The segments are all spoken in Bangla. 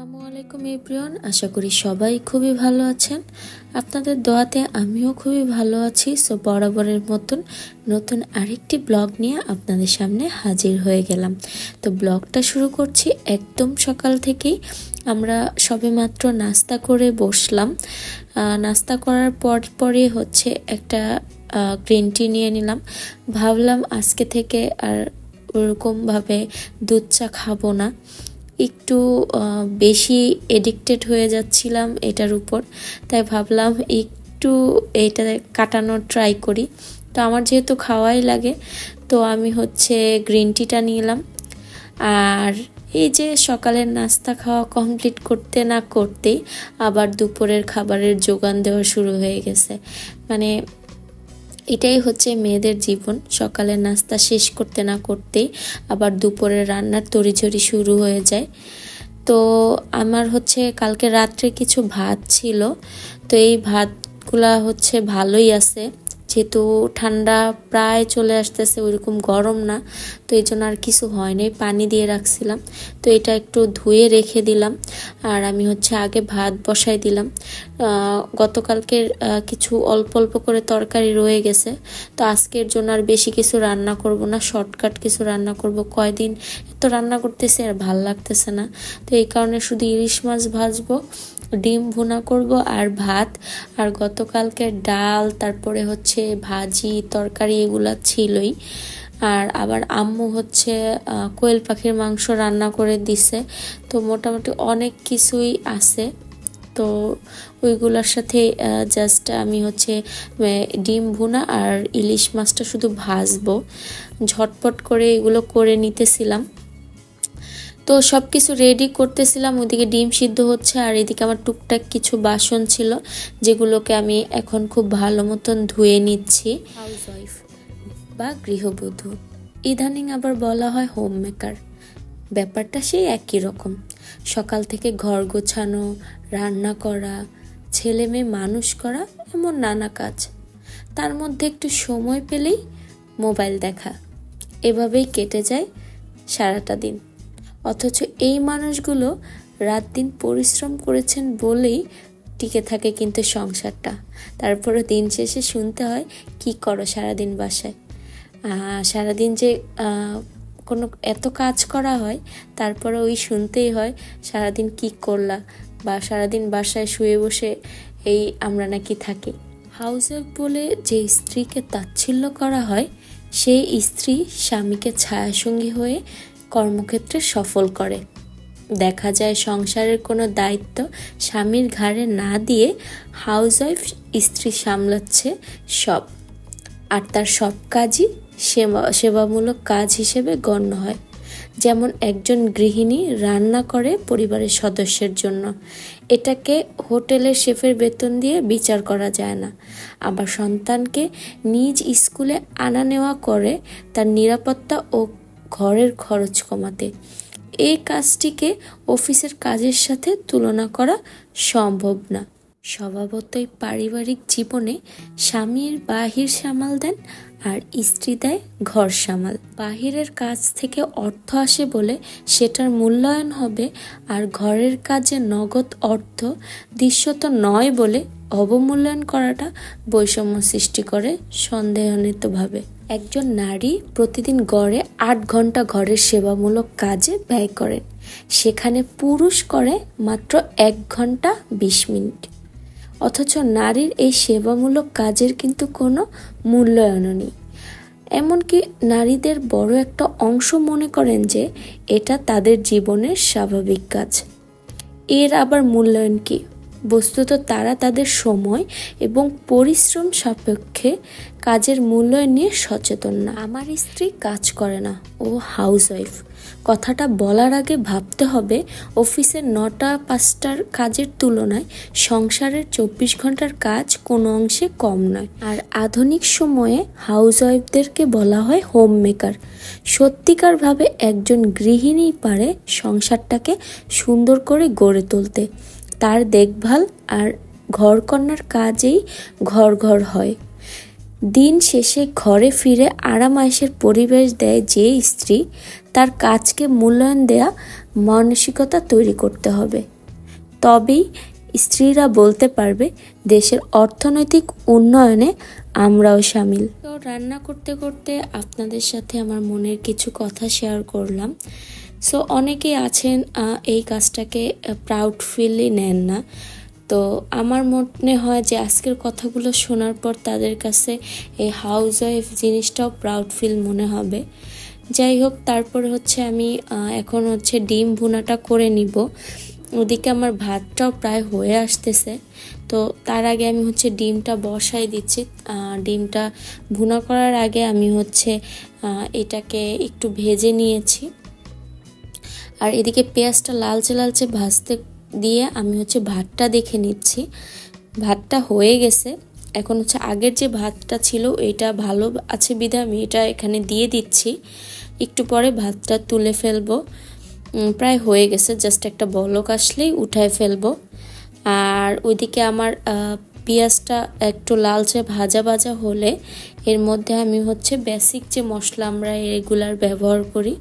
আসসালামু আলাইকুম এভরিওয়ান, আশা করি সবাই খুবই ভালো আছেন। আপনাদের দোয়াতে আমিও খুবই ভালো আছি। সো বরাবরের মতন নতুন আরেকটি ব্লগ নিয়ে আপনাদের সামনে হাজির হয়ে গেলাম। তো ব্লগটা শুরু করছি একদম সকাল থেকেই। আমরা সবেমাত্র নাস্তা করে বসলাম। নাস্তা করার পরে হচ্ছে একটা গ্রিন টি নিয়ে নিলাম। ভাবলাম আজকে থেকে আর ওরকমভাবে দুধ চা খাবো না, একটু বেশি এডিক্টেড হয়ে যাচ্ছিলাম এটার উপর, তাই ভাবলাম একটু এটা কাটানোর ট্রাই করি। তো আমার যেহেতু খাওয়াই লাগে, তো আমি হচ্ছে গ্রিন টিটা নিলাম। আর এই যে সকালের নাস্তা খাওয়া কমপ্লিট করতে না করতেই আবার দুপুরের খাবারের যোগান দেওয়া শুরু হয়ে গেছে। মানে এটাই হচ্ছে মেয়েদের জীবন, সকালের নাস্তা শেষ করতে না করতেই আবার দুপুরের রান্নার তড়িঝড়ি শুরু হয়ে যায়। তো আমার হচ্ছে কালকে রাত্রে কিছু ভাত ছিল, তো এই ভাতগুলা হচ্ছে ভালোই আছে, যেহেতু ঠান্ডা প্রায় চলে আসতেছে, ওইরকম গরম না, তো এই জন্য আর কিছু হয়নি, পানি দিয়ে রাখছিলাম। তো এটা একটু ধুয়ে রেখে দিলাম। আর আমি হচ্ছে আগে ভাত বসাই দিলাম। গতকালকের কিছু অল্প অল্প করে তরকারি রয়ে গেছে, তো আজকের জন্য আর বেশি কিছু রান্না করব না, শর্টকাট কিছু রান্না করব। কয়দিন এত রান্না করতেছে আর ভাল লাগতেছে না, তো এই কারণে শুধু ইলিশ মাছ ভাজবো, ডিম ভুনা করব আর ভাত। আর গতকালকে ডাল, তারপরে হচ্ছে ভাজি তরকারি এগুলা ছিলই। আর আবার আম্মু হচ্ছে কোয়েল পাখির মাংস রান্না করে দিছে, তো মোটামুটি অনেক কিছুই আছে। তো ওইগুলোর সাথে জাস্ট আমি হচ্ছে ডিম ভুনা আর ইলিশ মাছটা শুধু ভাজবো, ঝটপট করে এগুলো করে নিতেছিলাম। তো সব কিছু রেডি করতেছিলাম, ওইদিকে ডিম সিদ্ধ হচ্ছে, আর এদিকে আমার টুকটাক কিছু বাসন ছিল যেগুলোকে আমি এখন খুব ভালো মতন ধুয়ে নিচ্ছি। হাউসওয়াইফ বা গৃহবধূ, ইদানিং আবার বলা হয় হোম মেকার, ব্যাপারটা সেই একই রকম। সকাল থেকে ঘর গোছানো, রান্না করা, ছেলে মেয়ে মানুষ করা, এমন নানা কাজ, তার মধ্যে একটু সময় পেলেই মোবাইল দেখা, এভাবেই কেটে যায় সারাটা দিন। অথচ এই মানুষগুলো রাত দিন পরিশ্রম করেছেন বলেই টিকে থাকে কিন্তু সংসারটা। তারপরে দিন শেষে শুনতে হয়, কি করো সারাদিন বাসায়। সারাদিন যে কোনো এত কাজ করা হয়, তারপরে ওই শুনতেই হয় সারাদিন কি করলা, বা সারাদিন বাসায় শুয়ে বসে এই আমরা নাকি থাকি। হাউসওয়াইফ বলে যে স্ত্রীকে তাচ্ছিল্য করা হয়, সেই স্ত্রী স্বামীকে ছায়াসঙ্গী হয়ে কর্মক্ষেত্রে সফল করে। দেখা যায় সংসারের কোনো দায়িত্ব স্বামীর ঘাড়ে না দিয়ে হাউসওয়াইফ স্ত্রী সামলাচ্ছে সব, আর তার সব কাজই সেবামূলক কাজ হিসেবে গণ্য হয়। যেমন একজন গৃহিণী রান্না করে পরিবারের সদস্যের জন্য, এটাকে হোটেলের শেফের বেতন দিয়ে বিচার করা যায় না। আবার সন্তানকে নিজ স্কুলে আনা নেওয়া করে তার নিরাপত্তা ও ঘরের খরচ কমাতে। এই কাজটিকে অফিসের কাজের সাথে তুলনা করা সম্ভব না। স্বভাবতই পারিবারিক জীবনে স্বামীর বাহির সামাল দেন আর স্ত্রী দেয় ঘর সামাল। বাহিরের কাজ থেকে অর্থ আসে বলে সেটার মূল্যায়ন হবে, আর ঘরের কাজে নগদ অর্থ দৃশ্যত নয় বলে অবমূল্যায়ন করাটা বৈষম্য সৃষ্টি করে সন্দেহান্বিতভাবে। একজন নারী প্রতিদিন গড়ে 8 ঘন্টা ঘরের সেবামূলক কাজে ব্যয় করেন, সেখানে পুরুষ করে মাত্র 1 ঘন্টা 20 মিনিট। অথচ নারীর এই সেবামূলক কাজের কিন্তু কোনো মূল্যায়ন নেই। এমনকি নারীদের বড় একটা অংশ মনে করেন যে এটা তাদের জীবনের স্বাভাবিক কাজ। এর আবার মূল্যায়ন কি? বস্তুত তারা তাদের সময় এবং পরিশ্রম সাপেক্ষে কাজের মূল্যায়ন নিয়ে সচেতন না। আমার স্ত্রী কাজ করে না, ও হাউসওয়াইফ, কথাটা বলার আগে ভাবতে হবে অফিসের 9টা-5টার কাজের তুলনায় সংসারের 24 ঘন্টার কাজ কোনো অংশে কম নয়। আর আধুনিক সময়ে হাউসওয়াইফদেরকে বলা হয় হোম মেকার। সত্যিকারভাবে একজন গৃহিণী পারে সংসারটাকে সুন্দর করে গড়ে তুলতে। তার দেখভাল আর ঘরকন্নার কাজেই ঘর ঘর হয়। দিন শেষে ঘরে ফিরে আরাম আয়েশের পরিবেশ দেয় যে স্ত্রী, তার কাজকে মূল্যায়ন দেয়া মানসিকতা তৈরি করতে হবে। তবেই স্ত্রীরা বলতে পারবে দেশের অর্থনৈতিক উন্নয়নে আমরাও শামিল। তো রান্না করতে করতে আপনাদের সাথে আমার মনের কিছু কথা শেয়ার করলাম। সো অনেকেই আছেন এই কাজটাকে প্রাউড ফিলই নেন না। তো আমার মনে হয় যে আজকের কথাগুলো শোনার পর তাদের কাছে এই হাউস ওয়াইফ জিনিসটাও প্রাউড ফিল মনে হবে। যাই হোক, তারপরে হচ্ছে আমি এখন হচ্ছে ডিম ভুনাটা করে নিব। ওদিকে আমার ভাতটাও প্রায় হয়ে আসতেছে। তো তার আগে আমি হচ্ছে ডিমটা বসাই দিচ্ছি। ডিমটা ভুনা করার আগে আমি হচ্ছে এটাকে একটু ভেজে নিয়েছি। আর এদিকে পেঁয়াজটা লালচে লালচে ভাজতে দিয়ে আমি হচ্ছে ভাতটা দেখে নিচ্ছি। ভাতটা হয়ে গেছে। এখন হচ্ছে আগের যে ভাতটা ছিল এটা ভালো আছে বিধায় আমি এটা এখানে দিয়ে দিচ্ছি। একটু পরে ভাতটা তুলে ফেলবো। প্রায় হয়ে গেছে, জাস্ট একটা বলক আসলেই উঠায় ফেলবো। আর ওইদিকে আমার পেঁয়াজটা একটু লালচে ভাজা ভাজা হলে এর মধ্যে আমি হচ্ছে বেসিক যে মশলা আমরা রেগুলার ব্যবহার করি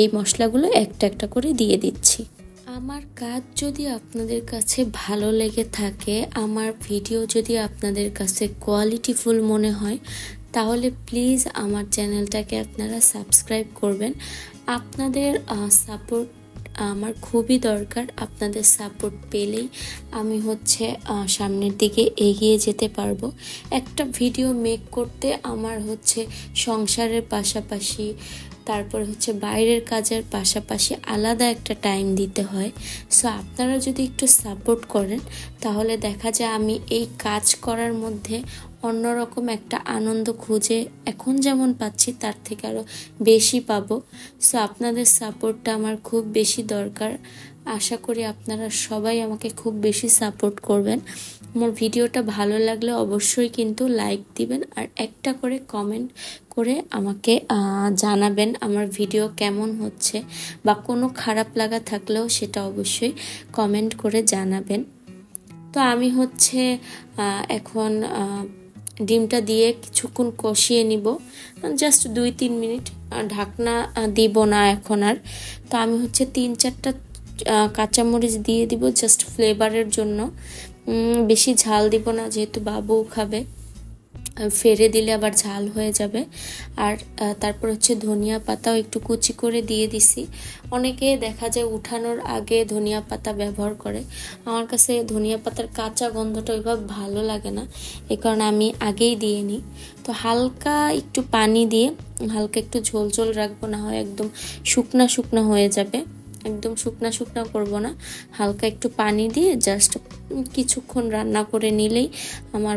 এই মশলাগুলো একটা একটা করে দিয়ে দিচ্ছি। আমার কাজ যদি আপনাদের কাছে ভালো লেগে থাকে, আমার ভিডিও যদি আপনাদের কাছে কোয়ালিটিফুল মনে হয়, তাহলে প্লিজ আমার চ্যানেলটাকে আপনারা সাবস্ক্রাইব করবেন। আপনাদের সাপোর্ট আমার খুবই দরকার। আপনাদের সাপোর্ট পেলেই আমি হচ্ছে সামনের দিকে এগিয়ে যেতে পারবো। একটা ভিডিও মেক করতে আমার হচ্ছে সংসারের পাশাপাশি তারপরে হচ্ছে বাইরের কাজের পাশাপাশি আলাদা একটা টাইম দিতে হয়। সো আপনারা যদি একটু সাপোর্ট করেন তাহলে দেখা যায় আমি এই কাজ করার মধ্যে অন্যরকম একটা আনন্দ খুঁজে এখন যেমন পাচ্ছি তার থেকে আরও বেশি পাবো। সো আপনাদের সাপোর্টটা আমার খুব বেশি দরকার। আশা করি আপনারা সবাই আমাকে খুব বেশি সাপোর্ট করবেন। আমার ভিডিওটা ভালো লাগলে অবশ্যই কিন্তু লাইক দিবেন আর একটা করে কমেন্ট করে আমাকে জানাবেন আমার ভিডিও কেমন হচ্ছে, বা কোনো খারাপ লাগা থাকলেও সেটা অবশ্যই কমেন্ট করে জানাবেন। তো আমি হচ্ছে এখন ডিমটা দিয়ে কিছুক্ষণ কষিয়ে নিব, জাস্ট 2-3 মিনিট। ঢাকনা দিব না এখন আর। তো আমি হচ্ছে 3-4টা কাঁচামরিচ দিয়ে দিব জাস্ট ফ্লেভারের জন্য। বেশি ঝাল দিব না, যেহেতু বাবু খাবে, ফেলে দিলে আবার ঝাল হয়ে যাবে। আর তারপর হচ্ছে ধনিয়া পাতাও একটু কুচি করে দিয়ে দিছি। অনেকে দেখা যায় উঠানোর আগে ধনিয়া পাতা ব্যবহার করে, আমার কাছে ধনিয়া পাতার কাঁচা গন্ধটা ওইভাবে ভালো লাগে না, এই কারণে আমি আগেই দিয়ে নিই। তো হালকা একটু পানি দিয়ে হালকা একটু ঝোল ঝোল রাখবো, না হয় একদম শুকনা শুকনা হয়ে যাবে। একদম শুকনা শুকনা করব না, হালকা একটু পানি দিয়ে জাস্ট কিছুক্ষণ রান্না করে নিলেই আমার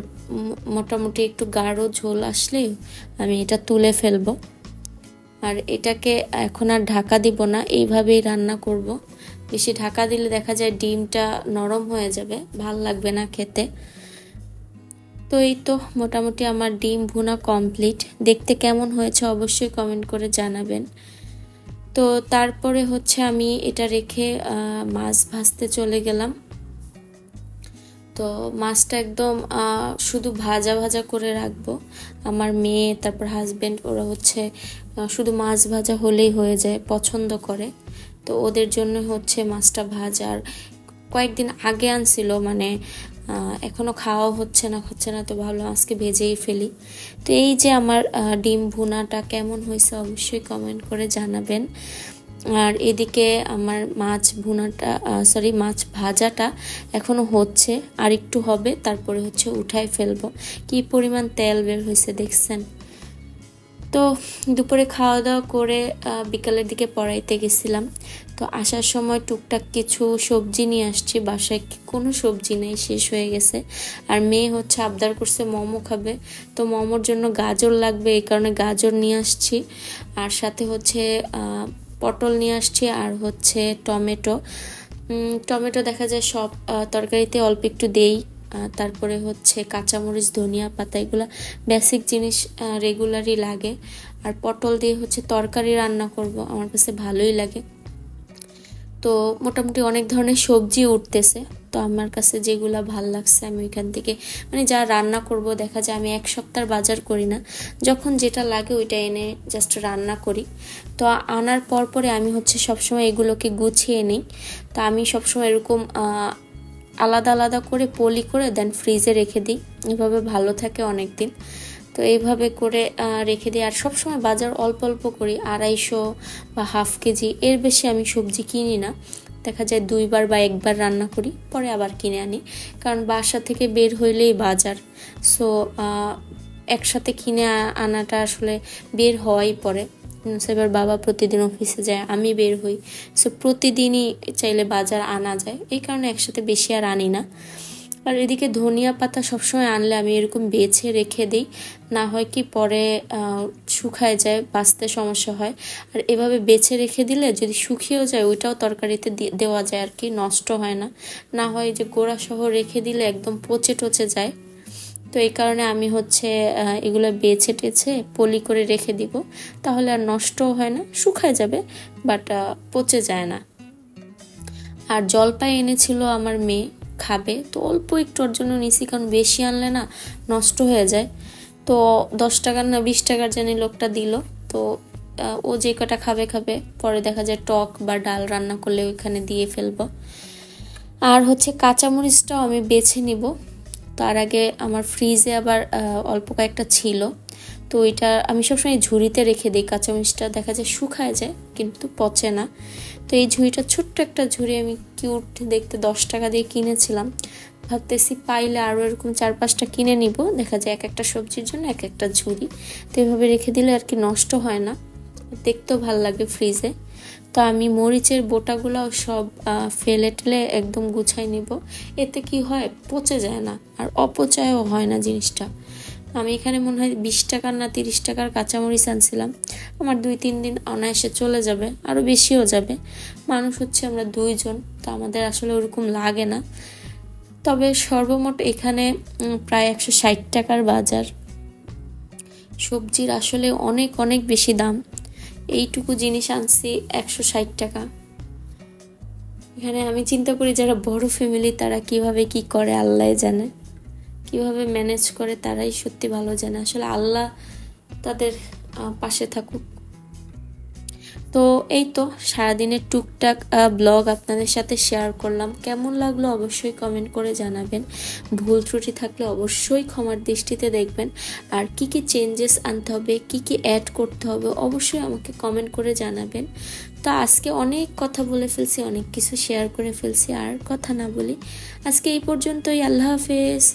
মোটামুটি একটু গাঢ় ঝোল আসলেই আমি এটা তুলে ফেলবো। আর এটাকে এখন আর ঢাকা দিব না, এইভাবেই রান্না করব। বেশি ঢাকা দিলে দেখা যায় ডিমটা নরম হয়ে যাবে, ভাল লাগবে না খেতে। তো এই তো মোটামুটি আমার ডিম ভুনা কমপ্লিট। দেখতে কেমন হয়েছে অবশ্যই কমেন্ট করে জানাবেন। তো তারপরে হচ্ছে আমি এটা রেখে মাছ ভাজতে চলে গেলাম। তো মাছটা একদম শুধু ভাজা ভাজা করে রাখবো। আমার মেয়ে তারপর হাজবেন্ড ওরা হচ্ছে শুধু মাছ ভাজা হলেই হয়ে যায়, পছন্দ করে। তো ওদের জন্য হচ্ছে মাছটা ভাজা। আর কয়েকদিন আগে আনছিল, মানে এখনো খাওয়া হচ্ছে না, তো ভাবলাম আজকে ভেজেই ফেলি। তো এই যে আমার ডিম ভুনাটা কেমন হয়েছে অবশ্যই কমেন্ট করে জানাবেন। আর এদিকে আমার মাছ ভাজাটা এখনো হচ্ছে, আর একটু হবে, তারপরে হচ্ছে উঠাই ফেলবো। কি পরিমাণ তেল বের হয়েছে দেখছেন। তো দুপুরে খাওয়া দাওয়া করে বিকালের দিকে পড়াইতে গেছিলাম। তো আসার সময় টুকটাক কিছু সবজি নিয়ে আসছি, বাসায় কোনো সবজি নেই, শেষ হয়ে গেছে। আর মেয়ে হচ্ছে আবদার করছে মোমো খাবে, তো মোমোর জন্য গাজর লাগবে, এই কারণে গাজর নিয়ে আসছি। আর সাথে হচ্ছে পটল নিয়ে আসছি, আর হচ্ছে টমেটো দেখা যায় সব তরকারিতে অল্প একটু দেই। তারপরে হচ্ছে কাঁচামরিচ, ধনিয়া পাতা, এগুলো বেসিক জিনিস রেগুলারই লাগে। আর পটল দিয়ে হচ্ছে তরকারি রান্না করব, আমার কাছে ভালোই লাগে। তো মোটামুটি অনেক ধরনের সবজি উঠতেছে, তো আমার কাছে যেগুলো ভাল লাগছে আমি ওইখান থেকে মানে যা রান্না করব, দেখা যায় আমি 1 সপ্তাহ বাজার করি না, যখন যেটা লাগে ওইটা এনে জাস্ট রান্না করি। তো আনার পরে আমি হচ্ছে সবসময় এগুলোকে গুছিয়ে নিই। তো আমি সবসময় এরকম আলাদা আলাদা করে পলি করে দেন ফ্রিজে রেখে দিই, এভাবে ভালো থাকে অনেক দিন। তো এইভাবে করে রেখে দিই। আর সবসময় বাজার অল্প অল্প করি, 250 বা হাফ কেজি, এর বেশি আমি সবজি কিনি না। দেখা যায় 2বার বা 1বার রান্না করি, পরে আবার কিনে আনি, কারণ বাসা থেকে বের হইলেই বাজার। সো একসাথে কিনে আনাটা আসলে বের হওয়াই পড়ে। এবার বাবা প্রতিদিন অফিসে যায়, আমি বের হই, সো প্রতিদিনই চাইলে বাজার আনা যায়, এই কারণে একসাথে বেশি আর আনি না। আর এদিকে ধনিয়া পাতা সবসময় আনলে আমি এরকম বেছে রেখে দিই, না হয় কি পরে শুকায় যায়, বাছতে সমস্যা হয়। আর এভাবে বেছে রেখে দিলে যদি শুকিয়েও যায় ওইটাও তরকারিতে দেওয়া যায় আর কি, নষ্ট হয় না। না হয় যে গোড়া সহ রেখে দিলে একদম পচে টচে যায়। তো এই কারণে আমি হচ্ছে এগুলো বেছে টেছে পলি করে রেখে দিব, তাহলে আর নষ্টও হয় না, শুকায় যাবে বাট পচে যায় না। আর জলপাই এনেছিল আমার মেয়ে, খাবে, তো অল্প একটু ওর জন্য নিছি, কারণ বেশি আনলে না নষ্ট হয়ে যায়। তো 10 টাকার না 20 টাকার জানি লোকটা দিল। তো ও যে কটা খাবে খাবে, পরে দেখা যায় টক বা ডাল রান্না করলে ওইখানে দিয়ে ফেলবো। আর হচ্ছে কাঁচামরিচটাও আমি বেছে নিব। তার আগে আমার ফ্রিজে আবার অল্প কয়েকটা ছিল, তো ওইটা আমি সবসময় ঝুড়িতে রেখে দিই। কাঁচামরিচটা দেখা যায় শুকায় যায় কিন্তু পচে না। তো এই ঝুড়িটা, ছোট্ট একটা ঝুড়ি, আমি কিউট দেখতে 10 টাকা দিয়ে কিনেছিলাম। ভাবতেছি পাইলে আরও এরকম 4-5টা কিনে নিব, দেখা যায় এক একটা সবজির জন্য এক একটা ঝুড়ি। তো এভাবে রেখে দিলে আর কি নষ্ট হয় না, দেখতেও ভালো লাগে ফ্রিজে। তো আমি মরিচের বোটাগুলো সব ফেলে টেলে একদম গুছাই নিব, এতে কি হয় পচে যায় না আর অপচয়ও হয় না জিনিসটা। আমি এখানে মনে হয় 20 টাকার না 30 টাকার কাঁচামরিচ আনছিলাম, আমার 2-3 দিন অনায়াসে চলে যাবে, আরও বেশিও যাবে। মানুষ হচ্ছে আমরা 2 জন, তো আমাদের আসলে ওরকম লাগে না। তবে সর্বমোট এখানে প্রায় 160 টাকার বাজার। সবজির আসলে অনেক অনেক বেশি দাম, এইটুকু জিনিস আনছি 160 টাকা। এখানে আমি চিন্তা করি যারা বড় ফ্যামিলি তারা কিভাবে কি করে আল্লাহ জানে, কিভাবে ম্যানেজ করে তারাই সত্যি ভালো জানে। আসলে আল্লাহ তাদের পাশে থাকুক। তো এই তো সারাদিনের টুকটাক ব্লগ আপনাদের সাথে শেয়ার করলাম। কেমন লাগলো অবশ্যই কমেন্ট করে জানাবেন, ভুল ত্রুটি থাকলে অবশ্যই ক্ষমার দৃষ্টিতে দেখবেন। আর কি কি চেঞ্জেস আনতে হবে, কি কি অ্যাড করতে হবে অবশ্যই আমাকে কমেন্ট করে জানাবেন। তো আজকে অনেক কথা বলে ফেলছি, অনেক কিছু শেয়ার করে ফেলছি, আর কথা না বলি, আজকে এই পর্যন্তই। আল্লাহ হাফেজ।